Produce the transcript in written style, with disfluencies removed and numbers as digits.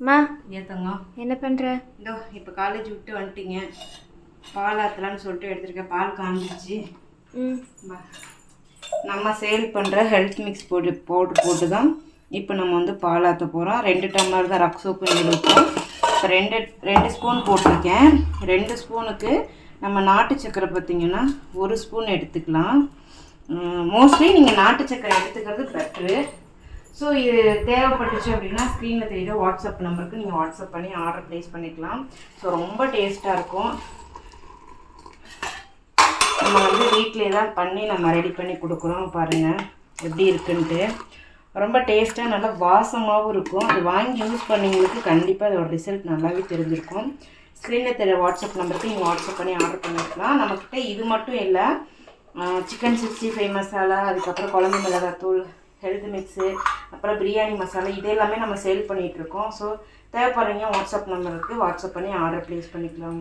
மா ஏத்தங்க என்ன பண்ணுற? இதோ இப்போ காலேஜ் விட்டு வந்துட்டீங்க. பால் ஆற்றலான்னு சொல்லிட்டு எடுத்துருக்கேன். பால் காஞ்சிச்சு. நம்ம சேல் பண்ணுற ஹெல்த் மிக்ஸ் போட்டு தான் இப்போ நம்ம வந்து பால் ஆற்ற போகிறோம். 2 டம்ளர் தான் ரக் சோப்பு நீர் ஊற்றும். இப்போ ரெண்டு ஸ்பூன் போட்டிருக்கேன். 2 ஸ்பூனுக்கு நம்ம நாட்டு சக்கரை பார்த்திங்கன்னா 1 ஸ்பூன் எடுத்துக்கலாம். மோஸ்ட்லி நீங்கள் நாட்டு சக்கரை எடுத்துக்கிறது பெட்ரு. ஸோ இது தேவைப்பட்டுச்சு அப்படின்னா ஸ்க்ரீனில் தெரியுற வாட்ஸ்அப் நம்பருக்கு நீங்கள் வாட்ஸ்அப் பண்ணி ஆர்டர் ப்ளேஸ் பண்ணிக்கலாம். ஸோ ரொம்ப டேஸ்ட்டாக இருக்கும். நம்ம வந்து வீட்டிலே தான் பண்ணி நம்ம ரெடி பண்ணி கொடுக்குறோம். பாருங்கள் எப்படி இருக்குன்ட்டு. ரொம்ப டேஸ்ட்டாக நல்லா வாசமாகவும் இருக்கும். அது வாங்கி யூஸ் பண்ணிங்களுக்கு கண்டிப்பாக அதோட ரிசல்ட் நல்லாவே தெரிஞ்சிருக்கும். ஸ்க்ரீனில் தெரியுற வாட்ஸ்அப் நம்பருக்கு நீங்கள் வாட்ஸ்அப் பண்ணி ஆர்டர் பண்ணிக்கலாம். நம்மக்கிட்ட இது மட்டும் இல்லை, சிக்கன் 65 மசாலா, அதுக்கப்புறம் குழம்பு மிளகாத்தூள், ஹெல்த் மிக்ஸு, அப்புறம் பிரியாணி மசாலா, இது எல்லாமே நம்ம சேல் பண்ணிகிட்ருக்கோம். ஸோ தேவைப்படுறீங்க வாட்ஸ்அப் நம்பருக்கு வாட்ஸ்அப் பண்ணி ஆர்டர் ப்ளேஸ் பண்ணிக்கலாம்.